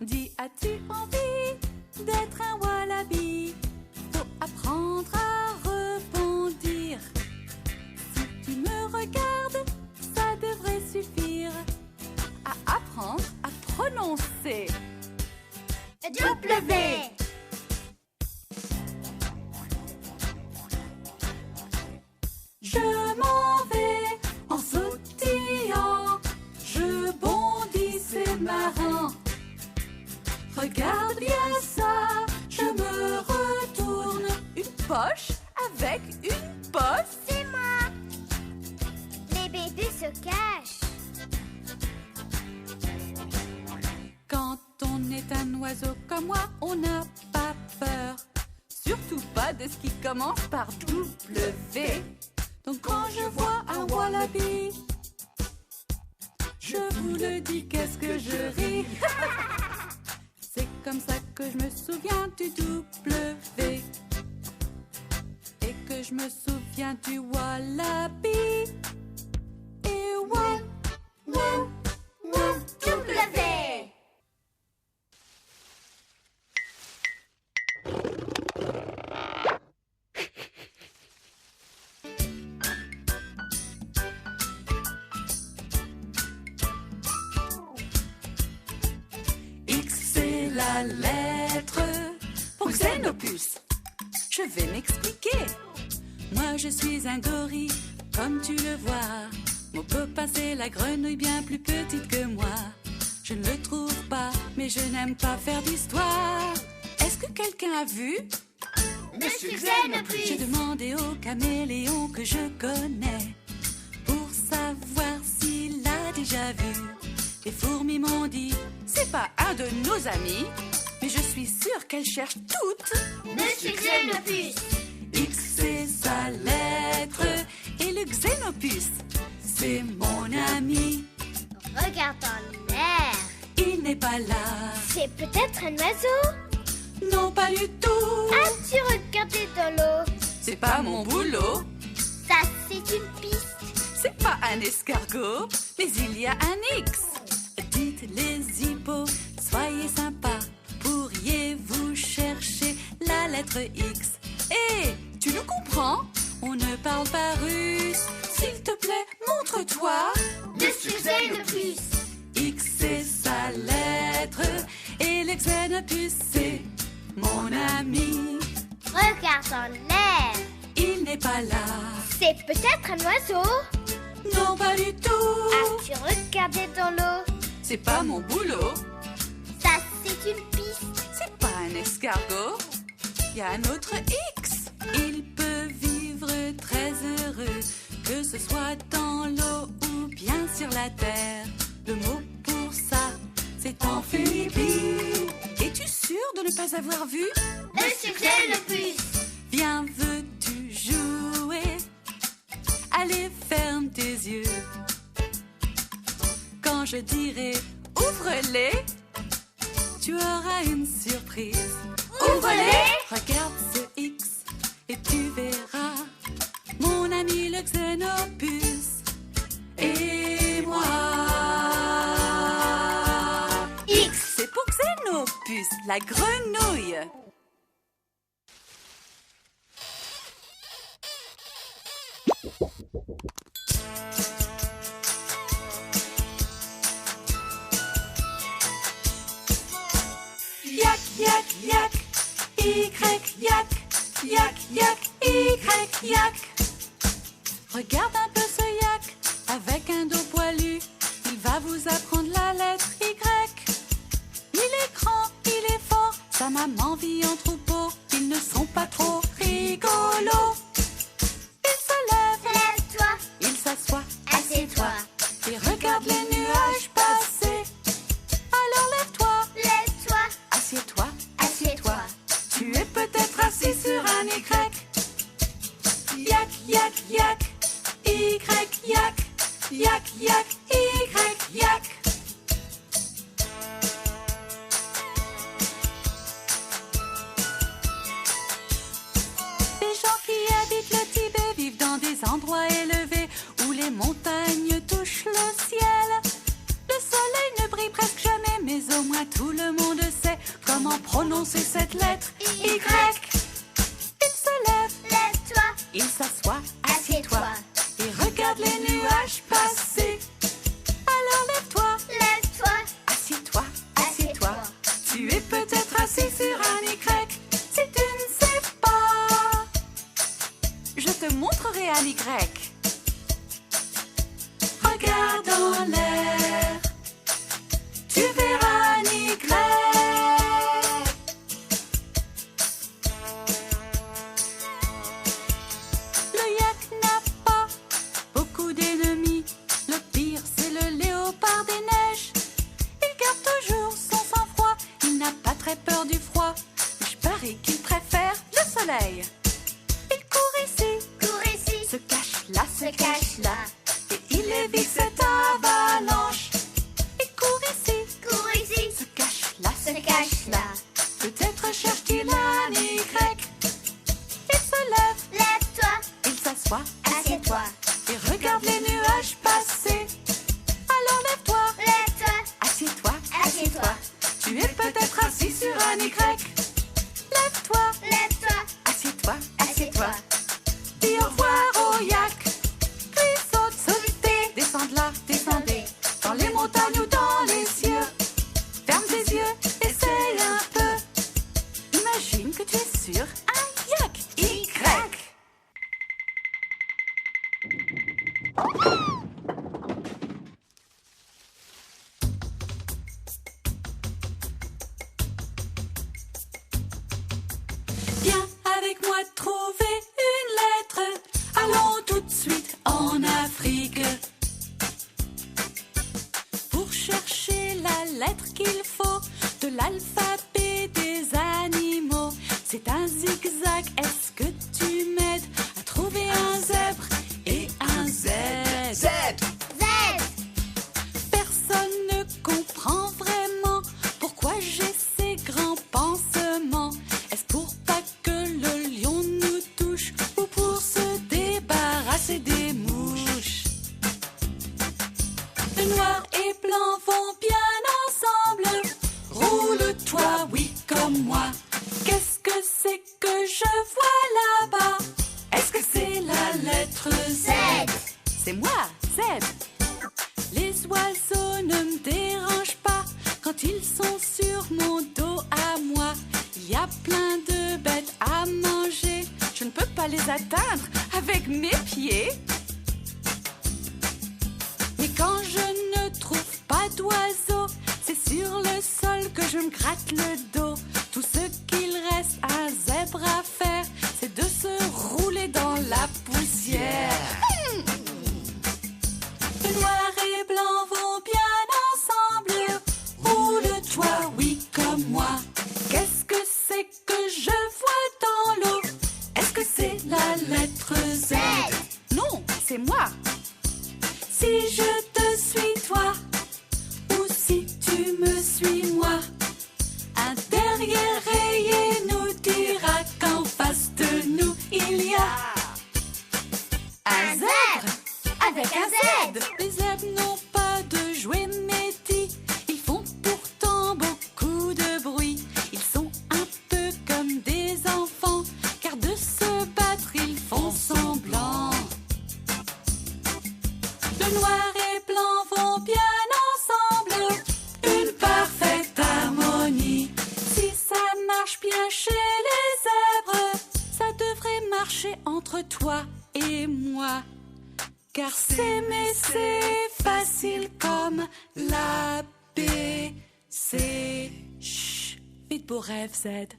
Dis, as-tu envie d'être un wallaby? Faut apprendre à rebondir. Si tu me regardes, ça devrait suffire à apprendre à prononcer W. Je m'en vais en sautillant, je bondis, c'est marrant. Regarde bien ça, je me retourne. Une poche avec une bosse. C'est moi. Les bébés se cachent. Quand on est un oiseau comme moi, on n'a pas peur. Surtout pas de ce qui commence par W. Donc quand je vois un wallaby, je vous le dis, qu'est-ce que je ris. C'est comme ça que je me souviens du W. Et que je me souviens du wallaby. Et wow, wow, wow, W. X c'est la lettre pour Xenopus. Je vais m'expliquer. Moi je suis un gorille, comme tu le vois. Mon copain c'est la grenouille bien plus petite que moi. Je ne le trouve pas, mais je n'aime pas faire d'histoire. Est-ce que quelqu'un a vu Monsieur Xenopus? J'ai demandé au caméléon que je connais pour savoir s'il a déjà vu. Les fourmis m'ont dit, c'est pas un de nos amis, mais je suis sûre qu'elles cherchent toutes Monsieur Xenopus. X c'est sa lettre et le Xenopus c'est mon ami. Regarde dans l'air. Il n'est pas là. C'est peut-être un oiseau. Non, pas du tout. As-tu regardé dans l'eau? C'est pas mon boulot. Ça, c'est une piste. C'est pas un escargot, mais il y a un X. Dites les hippos, soyez sympas. Pourriez-vous chercher la lettre X? Hé, tu nous comprends? On ne parle pas russe. S'il te plaît, montre-toi. Le succès le plus. X c'est sa lettre et l'exénopus c'est mon ami. Regarde dans l'air. Il n'est pas là. C'est peut-être un oiseau. Non, pas du tout. As-tu regardé dans l'eau? C'est pas mon boulot. Ça, c'est une piste. C'est pas un escargot. Il y a un autre X. Il peut vivre très heureux, que ce soit dans l'eau ou bien sur la terre. Le mot pour ça, c'est amphibie. Es-tu sûr de ne pas avoir vu? Le succès le plus. Viens, veux-tu jouer? Allez, ferme tes yeux. Quand je dirai ouvre-les, tu auras une surprise. Ouvre-les. Regarde ce X et tu verras mon ami le xénopus et moi. X. C'est pour xénopus, la grenouille. Yak, yak, yak, Y, yak, yak, yak, Y, yak. Regarde un peu ce yak, avec un dos poilu, il va vous apprendre la lettre Y. Il est grand, il est fort, sa maman vit en troupeau, ils ne sont pas trop rigolos. Il se lève, Lève-toi. il s'assoit, Assieds-toi. et regarde les nuages passer. Alors lève-toi, Lève-toi. assieds-toi, Assieds-toi. tu es peut-être assis sur un Y. Yak, yak, yak, Y, yak, yak, yak, Y, yak. Les gens qui habitent le Tibet vivent dans des endroits élevés où les montagnes touchent le ciel. Le soleil ne brille presque jamais, mais au moins tout le monde sait comment prononcer cette lettre Y. Il se lève, Lève-toi. il s'assoit, Assieds-toi. et regarde les nuages passer. Alors lève-toi, Lève-toi. assieds-toi, Assieds-toi. tu es peut-être assis sur un Y. Si tu ne sais pas, je te montrerai un Y. Regarde dans l'air, tu verras un Y. Le yak n'a pas beaucoup d'ennemis. Le pire, c'est le léopard des neiges. Il garde toujours son sang-froid. Il n'a pas très peur du froid. Mais je parie qu'il préfère le soleil. Il court ici, Cours ici. se cache là, Se cache là. et il évite cette avalanche. Il court ici, Cours ici. se cache là, Se cache là. peut-être cherche-t-il un Y. Il se lève, Lève-toi. il s'assoit, Assieds-toi. et regarde les nuages passer. Alors lève-toi, Lève-toi. assieds-toi, Assieds-toi. tu es peut-être assis sur un Y. Lève-toi, Lève-toi. assieds-toi, Assieds-toi. dis au revoir au yak. Crie, saute, sautez, descends de là, descendez, dans les montagnes ou dans les cieux. Ferme tes yeux, essaye un peu. Imagine que tu es sur un yak. Y. Viens avec moi trouver une lettre. Allons tout de suite en Afrique. Pour chercher la lettre qu'il faut de l'alphabet des animaux. C'est un zigzag, est-ce que tu m'aides à trouver un zèbre et un Z? Z. Le noir et blanc vont bien ensemble. Roule-toi, oui, comme moi. Qu'est-ce que c'est que je vois là-bas? Est-ce que c'est la lettre Z? C'est moi, Z. Les oiseaux ne me dérangent pas quand ils sont sur mon dos à moi. Il y a plein de bêtes à manger. Je ne peux pas les atteindre avec mes pieds. Mais quand je ne trouve pas d'oiseaux, c'est sur le sol que je me gratte le dos. Tout ce qu'il reste à un zèbre à faire, c'est de se rouler dans la poussière. Le noir et blanc vont bien ensemble. Roule-toi, oui, comme moi. Qu'est-ce que c'est que je vois dans l'eau? Est-ce que c'est la lettre Z? Non, c'est moi. Si je te suis toi, ou si tu me suis moi, un derrière rayé nous dira qu'en face de nous il y a un zèbre avec un Z. Les zèbres n'ont pas de jouets métis, ils font pourtant beaucoup de bruit. Ils sont un peu comme des enfants, car de se battre ils font semblant. Le noir et blanc vont bien ensemble, une parfaite harmonie. Si ça marche bien chez les zèbres, ça devrait marcher entre toi et moi. Car s'aimer c'est facile comme l'A, B, C. Chut, vite beau rêve Z.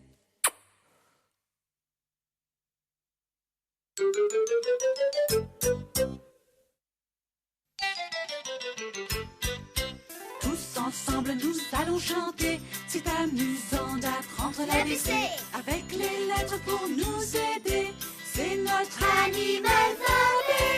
Tous ensemble nous allons chanter. C'est amusant d'apprendre l'ABC. Avec les lettres pour nous aider. C'est notre animal alphabet.